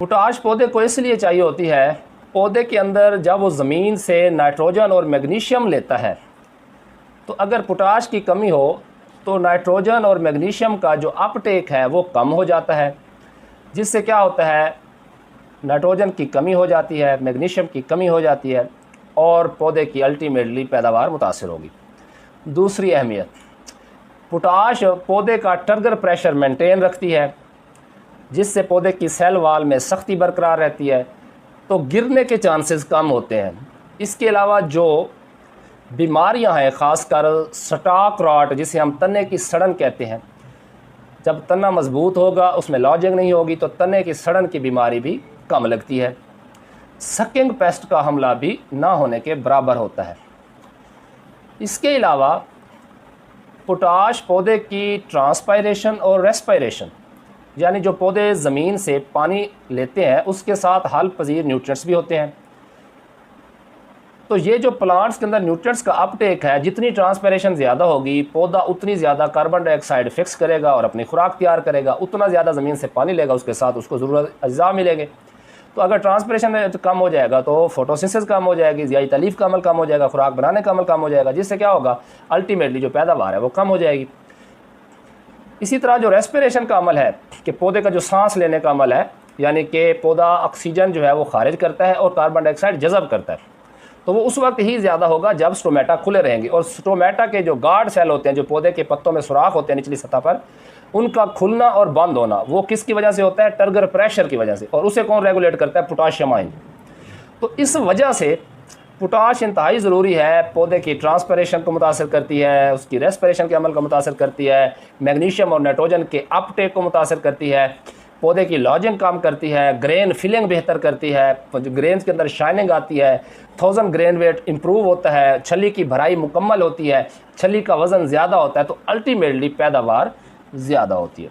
Potash पौधे को इसलिए चाहिए होती है, पौधे के अंदर जब वो ज़मीन से नाइट्रोजन और मैग्नीशियम लेता है तो अगर पोटाश की कमी हो तो नाइट्रोजन और मैग्नीशियम का जो अपटेक है वो कम हो जाता है, जिससे क्या होता है, नाइट्रोजन की कमी हो जाती है, मैग्नीशियम की कमी हो जाती है और पौधे की अल्टीमेटली पैदावार मुतासिर होगी। दूसरी अहमियत, पोटाश पौधे का टर्गर प्रेशर मेंटेन रखती है, जिससे पौधे की सेल वाल में सख्ती बरकरार रहती है, तो गिरने के चांसेस कम होते हैं। इसके अलावा जो बीमारियां हैं, ख़ासकर स्टॉक रॉट जिसे हम तने की सड़न कहते हैं, जब तना मजबूत होगा, उसमें लॉजिंग नहीं होगी तो तने की सड़न की बीमारी भी कम लगती है। सकिंग पेस्ट का हमला भी ना होने के बराबर होता है। इसके अलावा पोटाश पौधे की ट्रांसपायरेशन और रेस्पायरेशन, यानी जो पौधे ज़मीन से पानी लेते हैं उसके साथ हल पजीर न्यूट्रिएंट्स भी होते हैं। तो ये जो प्लांट्स के अंदर न्यूट्रिएंट्स का अपटेक है, जितनी ट्रांसपायरेशन ज़्यादा होगी, पौधा उतनी ज़्यादा कार्बन डाइऑक्साइड फिक्स करेगा और अपनी खुराक तैयार करेगा, उतना ज़्यादा ज़मीन से पानी लेगा, उसके साथ उसको ज़रूरत अज्जा मिलेंगे। तो अगर ट्रांसपायरेशन कम हो जाएगा तो फोटोसिंथेसिस कम हो जाएगी, ज़ियाई तलीफ का अमल कम हो जाएगा, खुराक बनाने का अमल कम हो जाएगा, जिससे क्या होगा, अल्टीमेटली जो पैदावार है वो कम हो जाएगी। इसी तरह जो रेस्पिरेशन का अमल है कि पौधे का जो सांस लेने का अमल है, यानी कि पौधा ऑक्सीजन जो है वो खारिज करता है और कार्बन डाइऑक्साइड जज़ब करता है, तो वो उस वक्त ही ज़्यादा होगा जब स्टोमेटा खुले रहेंगे। और स्टोमेटा के जो गार्ड सेल होते हैं, जो पौधे के पत्तों में सुराख होते हैं निचली सतह पर, उनका खुलना और बंद होना वो किसकी वजह से होता है, टर्गर प्रेशर की वजह से। और उसे कौन रेगुलेट करता है, पोटाशियम आयन। तो इस वजह से पोटाश इंतहाई ज़रूरी है, पौधे की ट्रांसपिरेशन को मुतासर करती है, उसकी रेस्पिरेशन के अमल को मुतासर करती है, मैग्नीशियम और नाइट्रोजन के अपटेक को मुतासर करती है, पौधे की लॉजिंग काम करती है, ग्रेन फिलिंग बेहतर करती है, ग्रेन्स के अंदर शाइनिंग आती है, 1000 ग्रेन वेट इंप्रूव होता है, छली की भराई मुकम्मल होती है, छली का वज़न ज़्यादा होता है, तो अल्टीमेटली पैदावार ज़्यादा होती है।